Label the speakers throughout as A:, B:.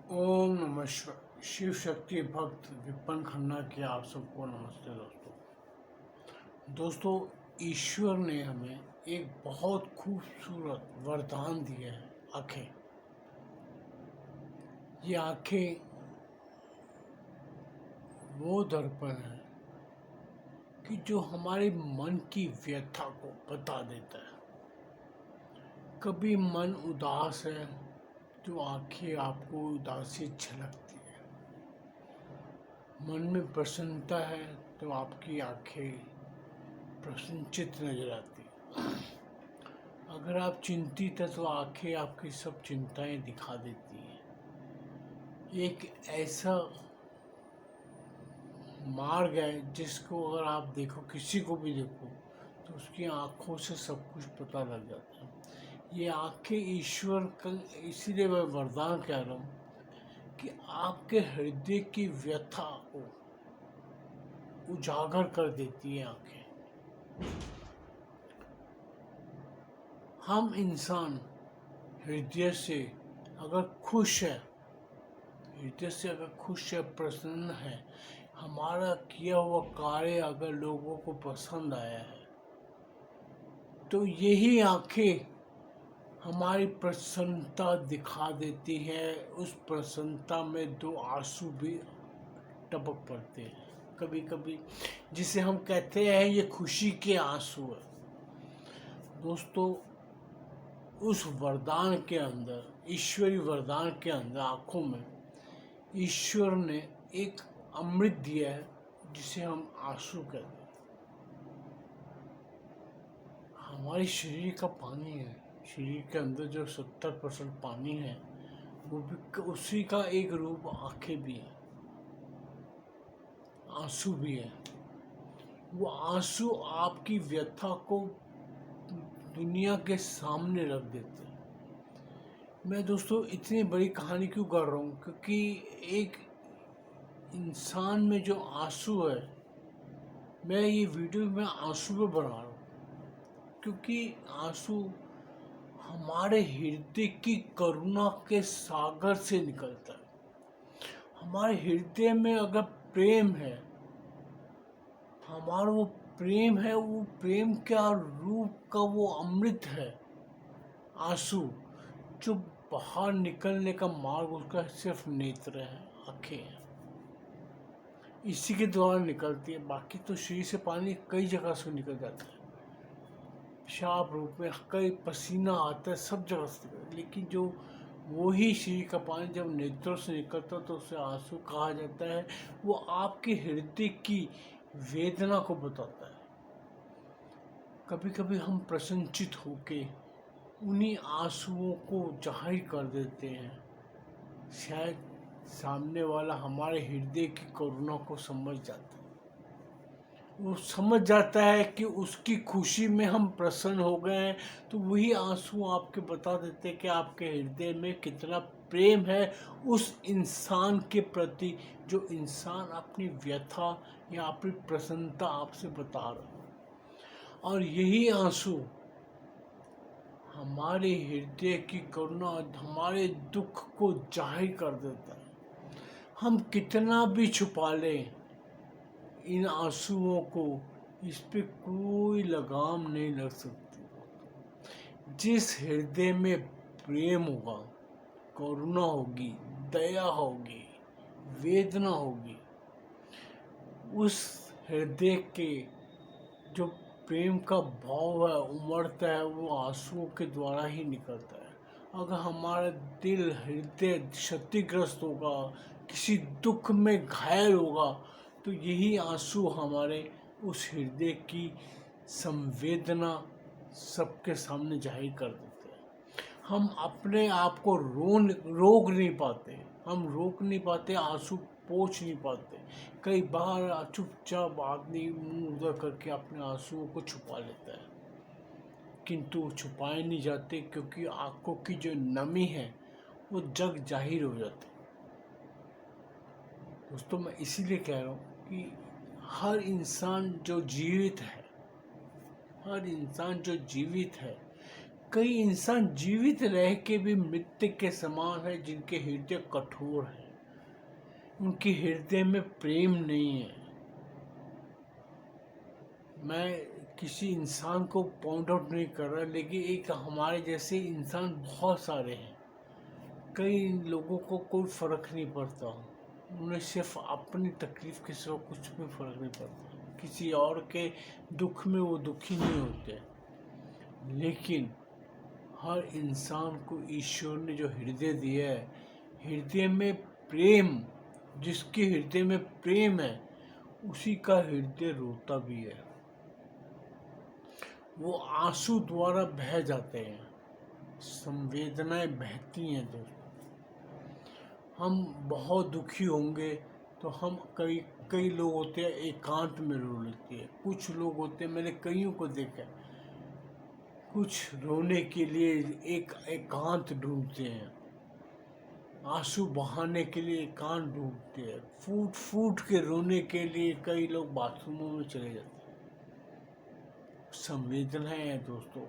A: ओम नमः शिवाय। शिव शक्ति भक्त विपन खन्ना की आप सबको नमस्ते दोस्तों। ईश्वर ने हमें एक बहुत खूबसूरत वरदान दिया है, आंखें। ये आंखें वो दर्पण है कि जो हमारे मन की व्यथा को बता देता है। कभी मन उदास है तो आंखें आपको उदासी झलकती है। मन में प्रसन्नता है तो आपकी आंखें प्रसन्नचित नजर आती है। अगर आप चिंतित है तो आंखें आपकी सब चिंताएं दिखा देती हैं। एक ऐसा मार्ग है जिसको अगर आप देखो, किसी को भी देखो, तो उसकी आंखों से सब कुछ पता लग जाता है। ये आंखें ईश्वर का, इसीलिए मैं वरदान कह रहा हूँ कि आपके हृदय की व्यथा को उजागर कर देती है आंखें। हम इंसान हृदय से अगर खुश है, प्रसन्न है, हमारा किया हुआ कार्य अगर लोगों को पसंद आया है, तो यही आंखें हमारी प्रसन्नता दिखा देती है। उस प्रसन्नता में दो आंसू भी टपक पड़ते हैं कभी कभी, जिसे हम कहते हैं ये खुशी के आंसू है। दोस्तों, उस वरदान के अंदर, ईश्वरी वरदान के अंदर, आंखों में ईश्वर ने एक अमृत दिया है जिसे हम आंसू कहते हैं। हमारे शरीर का पानी है, शरीर के अंदर जो 70% पानी है, वो भी उसी का एक रूप आंखें भी है, आंसू भी है। वो आंसू आपकी व्यथा को दुनिया के सामने रख देते हैं। मैं दोस्तों इतनी बड़ी कहानी क्यों कर रहा हूँ, क्योंकि एक इंसान में जो आंसू है, मैं ये वीडियो में आंसू पे बना रहा हूँ क्योंकि आंसू हमारे हृदय की करुणा के सागर से निकलता है। हमारे हृदय में अगर प्रेम है, हमारा वो प्रेम है, वो प्रेम का रूप का वो अमृत है आंसू, जो बाहर निकलने का मार्ग उसका सिर्फ नेत्र है, आंखें हैं, इसी के द्वारा निकलती है। बाकी तो शरीर से पानी कई जगह से निकल जाता है, पेशाब रूप में कई पसीना आता है, सब जगह से निकलता है। लेकिन जो वही शरीर का पानी जब नेत्रों से निकलता तो उसे आंसू कहा जाता है। वो आपके हृदय की वेदना को बताता है। कभी कभी हम प्रसन्नचित होके उन्हीं आंसुओं को जाहिर कर देते हैं। शायद सामने वाला हमारे हृदय की करुणा को समझ जाता है, वो समझ जाता है कि उसकी खुशी में हम प्रसन्न हो गए हैं, तो वही आंसू आपके बता देते हैं कि आपके हृदय में कितना प्रेम है उस इंसान के प्रति, जो इंसान अपनी व्यथा या अपनी प्रसन्नता आपसे बता रहा है। और यही आंसू हमारे हृदय की करुणा, हमारे दुख को जाहिर कर देता है। हम कितना भी छुपा लें इन आंसुओं को, इस पे कोई लगाम नहीं लग सकती। जिस हृदय में प्रेम होगा, करुणा होगी, दया होगी, वेदना होगी, उस हृदय के जो प्रेम का भाव है, उमड़ता है, वो आंसुओं के द्वारा ही निकलता है। अगर हमारा दिल, हृदय क्षतिग्रस्त होगा, किसी दुख में घायल होगा, तो यही आंसू हमारे उस हृदय की संवेदना सबके सामने जाहिर कर देते हैं। हम अपने आप को रोक नहीं पाते, हम रोक नहीं पाते, आंसू पोंछ नहीं पाते। कई बार चुपचाप आदमी मुंह उधर करके अपने आंसुओं को छुपा लेता है, किंतु छुपाए नहीं जाते, क्योंकि आंखों की जो नमी है वो जग जाहिर हो जाती है। दोस्तों, मैं इसीलिए कह रहा हूँ कि हर इंसान जो जीवित है, कई इंसान जीवित रह के भी मृत्यु के समान है, जिनके हृदय कठोर है, उनके हृदय में प्रेम नहीं है। मैं किसी इंसान को पॉइंट आउट नहीं कर रहा, लेकिन एक हमारे जैसे इंसान बहुत सारे हैं। कई लोगों को कोई फर्क नहीं पड़ता, उन्हें सिर्फ अपनी तकलीफ के सिवा कुछ भी फर्क नहीं पड़ता, किसी और के दुख में वो दुखी नहीं होते। लेकिन हर इंसान को ईश्वर ने जो हृदय दिया है, हृदय में प्रेम, जिसके हृदय में प्रेम है उसी का हृदय रोता भी है, वो आंसू द्वारा बह जाते हैं, संवेदनाएं बहती हैं। दोस्तों, हम बहुत दुखी होंगे तो हम कई लोग होते हैं एकांत में रो लेते हैं, कुछ लोग होते हैं, मैंने कईयों को देखा है, कुछ रोने के लिए एक एकांत ढूंढते हैं, आंसू बहाने के लिए एकांत ढूंढते हैं, फूट फूट के रोने के लिए कई लोग बाथरूमों में चले जाते हैं। संवेदनाएं हैं दोस्तों,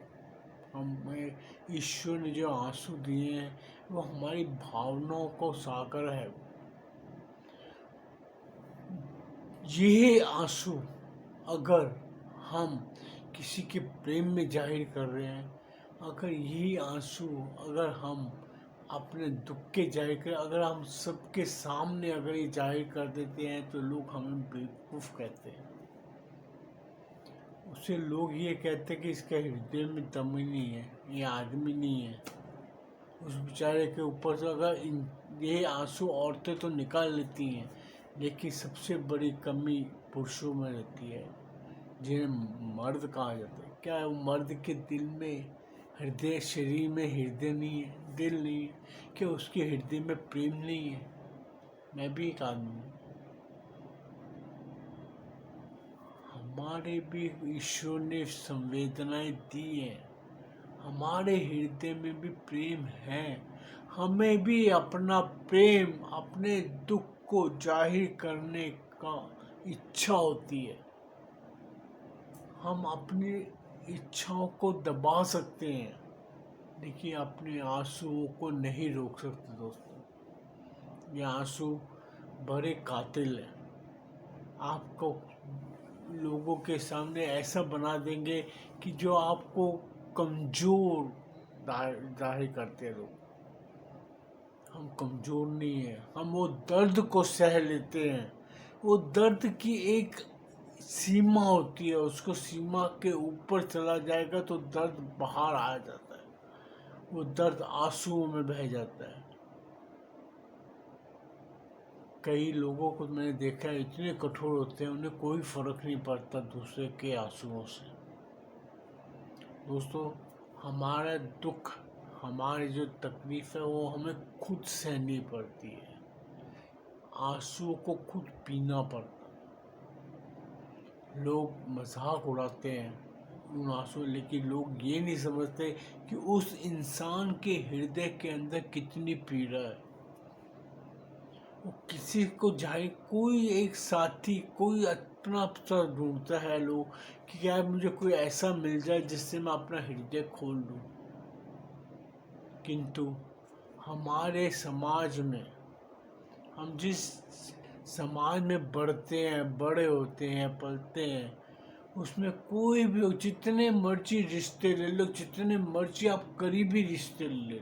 A: हमें ईश्वर ने जो आंसू दिए हैं वो हमारी भावनाओं को सागर है। ये आंसू अगर हम किसी के प्रेम में जाहिर कर रहे हैं, अगर यही आंसू अगर हम अपने दुख के जाहिर कर, अगर हम सबके सामने अगर ये जाहिर कर देते हैं तो लोग हमें बेवकूफ़ कहते हैं। उससे लोग ये कहते हैं कि इसके हृदय में दम ही नहीं है, ये आदमी नहीं है। उस बेचारे के ऊपर से अगर ये आंसू औरतें तो निकाल लेती हैं, लेकिन सबसे बड़ी कमी पुरुषों में रहती है, जिन्हें मर्द कहा जाता है। क्या वो मर्द के दिल में, हृदय, शरीर में हृदय नहीं है, दिल नहीं है? क्या उसके हृदय में प्रेम नहीं है? मैं भी एक आदमी हूँ, हमारे भी ईश्वर ने संवेदनाएं दी हैं, हमारे हृदय में भी प्रेम है, हमें भी अपना प्रेम, अपने दुख को जाहिर करने का इच्छा होती है। हम अपनी इच्छाओं को दबा सकते हैं, लेकिन अपने आंसुओं को नहीं रोक सकते। दोस्तों, ये आंसू बड़े कातिल हैं, आपको लोगों के सामने ऐसा बना देंगे कि जो आपको कमज़ोर जाहिर करते हैं लोग। हम कमज़ोर नहीं हैं, हम वो दर्द को सह लेते हैं। वो दर्द की एक सीमा होती है, उसको सीमा के ऊपर चला जाएगा तो दर्द बाहर आ जाता है, वो दर्द आंसुओं में बह जाता है। कई लोगों को मैंने देखा है, इतने कठोर होते हैं, उन्हें कोई फर्क नहीं पड़ता दूसरे के आंसुओं से। दोस्तों, हमारा दुख, हमारी जो तकलीफ है वो हमें खुद सहनी पड़ती है, आंसुओं को खुद पीना पड़ता है। लोग मजाक उड़ाते हैं उन आंसू, लेकिन लोग ये नहीं समझते कि उस इंसान के हृदय के अंदर कितनी पीड़ा है। वो किसी को जाए, कोई एक साथी, कोई अपना अवसर ढूंढता है लोग कि क्या मुझे कोई ऐसा मिल जाए जिससे मैं अपना हृदय खोल दूँ। किंतु हमारे समाज में, हम जिस समाज में बढ़ते हैं, बड़े होते हैं, पलते हैं, उसमें कोई भी हो, जितने मर्जी रिश्ते ले लो, जितने मर्जी आप करीबी रिश्ते ले लो,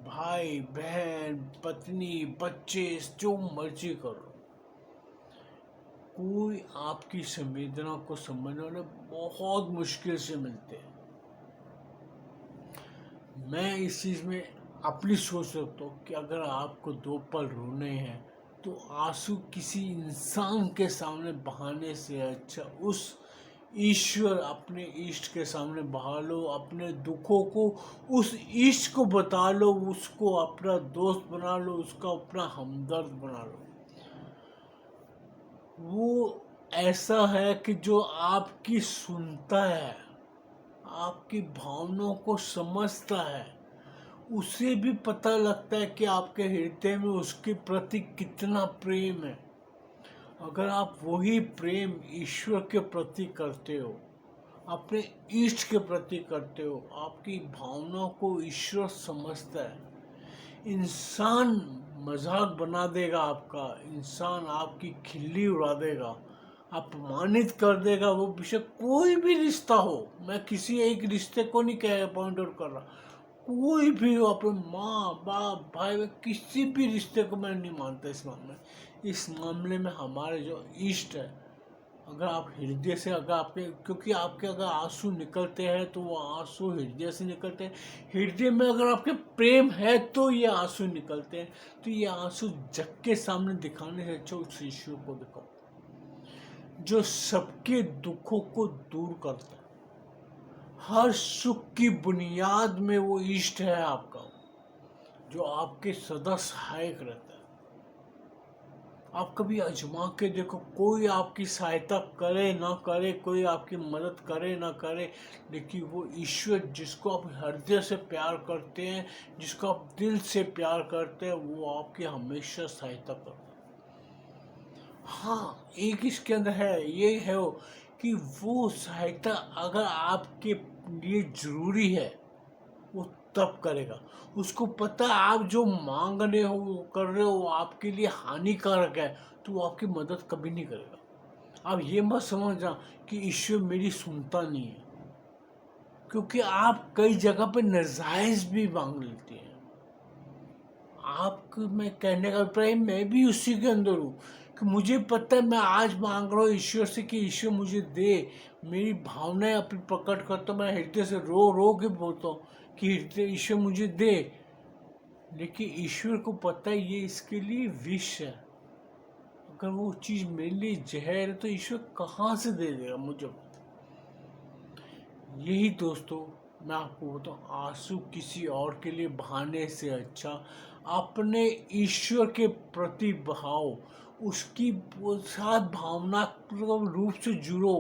A: भाई बहन, पत्नी, बच्चे, जो मर्जी करो, कोई आपकी संवेदना को समझने वाले बहुत मुश्किल से मिलते हैं। मैं इस चीज़ में अपनी सोच सकता हूँ कि अगर आपको 2 पल रोने हैं तो आंसू किसी इंसान के सामने बहाने से अच्छा उस ईश्वर, अपने इष्ट के सामने बहा लो, अपने दुखों को उस इष्ट को बता लो, उसको अपना दोस्त बना लो, उसका अपना हमदर्द बना लो। वो ऐसा है कि जो आपकी सुनता है, आपकी भावनाओं को समझता है, उसे भी पता लगता है कि आपके हृदय में उसके प्रति कितना प्रेम है। अगर आप वही प्रेम ईश्वर के प्रति करते हो, अपने इष्ट के प्रति करते हो, आपकी भावनाओं को ईश्वर समझता है। इंसान मजाक बना देगा आपका, इंसान आपकी खिल्ली उड़ा देगा, अपमानित कर देगा, वो बेशक कोई भी रिश्ता हो। मैं किसी एक रिश्ते को नहीं कह पॉइंट आउट कर रहा, कोई भी हो, अपने माँ बाप भाई बहन, किसी भी रिश्ते को मैं नहीं मानता इस मामले में हमारे जो इष्ट है, अगर आप हृदय से, अगर आपके, क्योंकि आपके अगर आंसू निकलते हैं तो वो आंसू हृदय से निकलते हैं। हृदय में अगर आपके प्रेम है तो ये आंसू निकलते हैं। तो ये आंसू जग के सामने दिखाने से अच्छा उस ईश्वर को दिखाओ जो सबके दुखों को दूर करता है। हर सुख की बुनियाद में वो इष्ट है आपका, जो आपके सदा सहायक रहता है। आप कभी आजमा के देखो, कोई आपकी सहायता करे ना करे, कोई आपकी मदद करे ना करे, लेकिन वो ईश्वर जिसको आप हृदय से प्यार करते हैं, जिसको आप दिल से प्यार करते हैं, वो आपकी हमेशा सहायता करता है। हाँ, एक इसके अंदर है, ये है वो कि वो सहायता अगर आपके लिए जरूरी है वो तब करेगा। उसको पता है आप जो मांग रहे हो, वो कर रहे हो, वो आपके लिए हानिकारक है, तो वो आपकी मदद कभी नहीं करेगा। आप ये मत समझना कि ईश्वर मेरी सुनता नहीं है, क्योंकि आप कई जगह पे नाजायज भी मांग लेते हैं। आपको मैं कहने का अभिप्राय, मैं भी उसी के अंदर हूँ कि मुझे पता है मैं आज मांग रहा हूँ ईश्वर से कि ईश्वर मुझे दे, मेरी भावनाएं अपनी प्रकट करता हूँ, मैं हृदय से रो रो के बोलता हूँ कि हृदय ईश्वर मुझे दे, लेकिन ईश्वर को पता है ये इसके लिए विष है। अगर वो चीज़ मेरे लिए जहर है तो ईश्वर कहाँ से दे देगा मुझे। यही दोस्तों, मैं आपको बताऊँ, आंसू किसी और के लिए बहाने से अच्छा अपने ईश्वर के प्रति बहाओ, उसकी साथ भावनात्मक रूप से जुड़ो।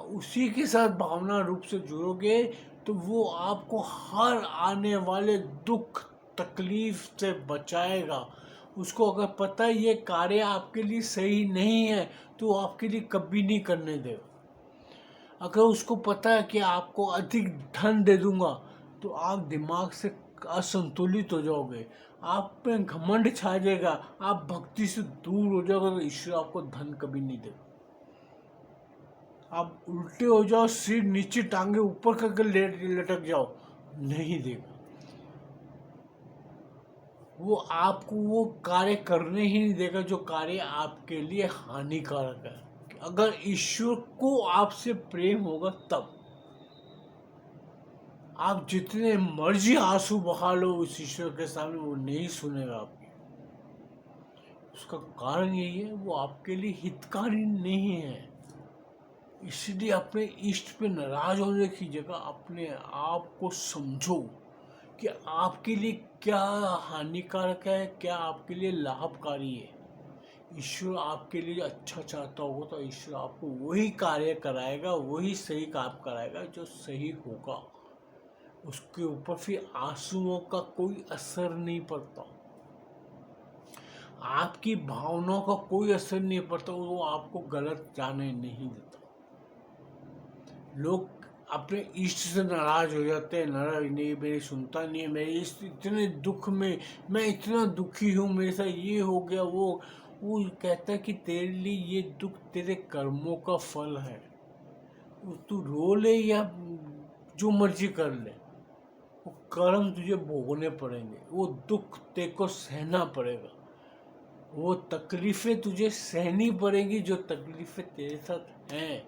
A: उसी के साथ भावना रूप से जुड़ोगे तो वो आपको हर आने वाले दुख तकलीफ से बचाएगा। उसको अगर पता है ये कार्य आपके लिए सही नहीं है तो वो आपके लिए कभी नहीं करने देगा। अगर उसको पता है कि आपको अधिक धन दे दूंगा तो आप दिमाग से असंतुलित हो जाओगे, आप पे घमंड छा जाएगा, आप भक्ति से दूर हो जाओगे, तो ईश्वर आपको धन कभी नहीं देगा। आप उल्टे हो जाओ, सिर नीचे टांगे ऊपर करके लटक जाओ, नहीं देगा। वो आपको वो कार्य करने ही नहीं देगा जो कार्य आपके लिए हानिकारक है। अगर ईश्वर को आपसे प्रेम होगा तब आप जितने मर्जी आंसू बहा लो उस ईश्वर के सामने, वो नहीं सुनेगा आपकी। उसका कारण यही है, वो आपके लिए हितकारी नहीं है। इसलिए अपने इष्ट पे नाराज होने की जगह अपने आप को समझो कि आपके लिए क्या हानिकारक है, क्या आपके लिए लाभकारी है। ईश्वर आपके लिए अच्छा चाहता होगा तो ईश्वर आपको वही कार्य कराएगा, वही सही काम कराएगा जो सही होगा। उसके ऊपर फिर आंसुओं का कोई असर नहीं पड़ता, आपकी भावनाओं का कोई असर नहीं पड़ता, वो आपको गलत जाने नहीं देता। लोग अपने इष्ट से नाराज हो जाते हैं, नाराज नहीं, मेरी सुनता नहीं है, मेरे इष्ट इतने दुख में, मैं इतना दुखी हूँ, मेरे साथ ये हो गया, वो कहता है कि तेरे लिए ये दुख तेरे कर्मों का फल है, तू रो ले या जो मर्जी कर ले, वो कर्म तुझे भोगने पड़ेंगे, वो दुख तेरे को सहना पड़ेगा, वो तकलीफें तुझे सहनी पड़ेंगी जो तकलीफें तेरे साथ हैं।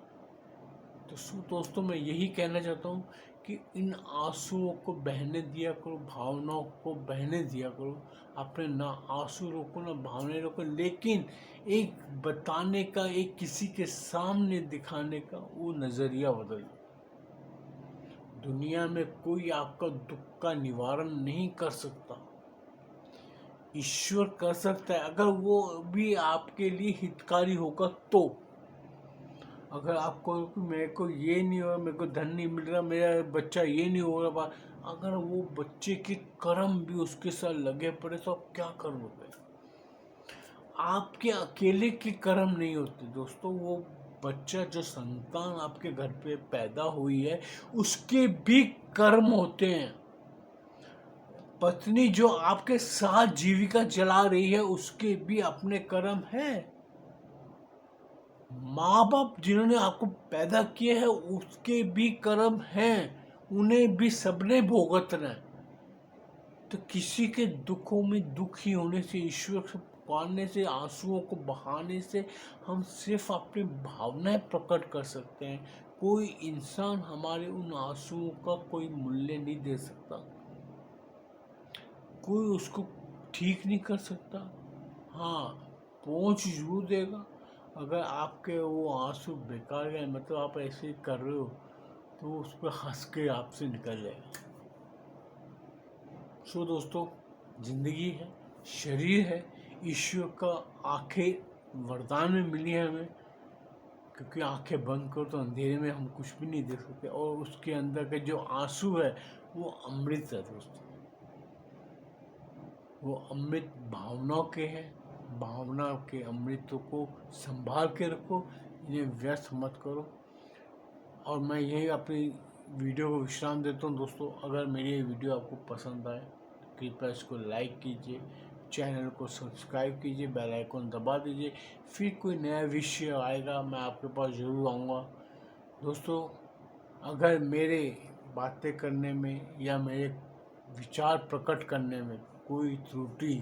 A: तो दोस्तों, मैं यही कहना चाहता हूँ कि इन आंसुओं को बहने दिया करो, भावनाओं को बहने दिया करो। अपने ना आंसू रोको ना भावनाएं रोको, लेकिन एक बताने का, एक किसी के सामने दिखाने का वो नज़रिया बदल। दुनिया में कोई आपका दुख का निवारण नहीं कर सकता, ईश्वर कर सकता है, अगर वो भी आपके लिए हितकारी होगा तो। अगर आपको मेरे को ये नहीं हो रहा, मेरे को धन नहीं मिल रहा, मेरा बच्चा ये नहीं हो रहा, अगर वो बच्चे के कर्म भी उसके साथ लगे पड़े तो आप क्या करोगे। आपके अकेले के कर्म नहीं होते दोस्तों, वो बच्चा, जो संतान आपके घर पे पैदा हुई है, उसके भी कर्म होते हैं। पत्नी जो आपके साथ जीविका चला रही है, उसके भी अपने कर्म हैं। माँ बाप जिन्होंने आपको पैदा किए हैं, उसके भी कर्म हैं, उन्हें भी सबने भुगतना है। तो किसी के दुखों में दुखी होने से, ईश्वर से पुकारने से, आंसुओं को बहाने से हम सिर्फ अपनी भावनाएं प्रकट कर सकते हैं। कोई इंसान हमारे उन आंसुओं का कोई मूल्य नहीं दे सकता, कोई उसको ठीक नहीं कर सकता। हाँ, पहुँच जरूर देगा। अगर आपके वो आंसू बेकार गए, मतलब आप ऐसे ही कर रहे हो, तो उस पर हंस के आपसे निकल जाएगा। सो दोस्तों, जिंदगी है, शरीर है, ईश्वर का आंखें वरदान में मिली है हमें, क्योंकि आंखें बंद करो तो अंधेरे में हम कुछ भी नहीं देख सकते। और उसके अंदर के जो आंसू है वो अमृत है दोस्तों, वो अमृत भावनाओं के हैं। भावना के अमृतों को संभाल के रखो, इन्हें व्यर्थ मत करो। और मैं यही अपनी वीडियो को विश्राम देता हूँ दोस्तों। अगर मेरी ये वीडियो आपको पसंद आए तो कृपया इसको लाइक कीजिए, चैनल को सब्सक्राइब कीजिए, बेल आइकन दबा दीजिए। फिर कोई नया विषय आएगा, मैं आपके पास ज़रूर आऊँगा दोस्तों। अगर मेरे बातें करने में या मेरे विचार प्रकट करने में कोई त्रुटि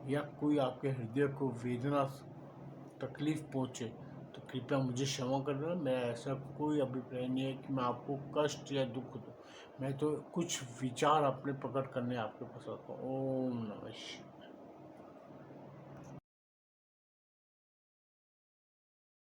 A: या कोई आपके हृदय को वेदना, तकलीफ पहुँचे, तो कृपया मुझे क्षमा कर देना। मेरा ऐसा कोई अभिप्राय नहीं है कि मैं आपको कष्ट या दुख दूँ। मैं तो कुछ विचार अपने प्रकट करने आपके पास आता हूँ। ओम नमः शिवाय।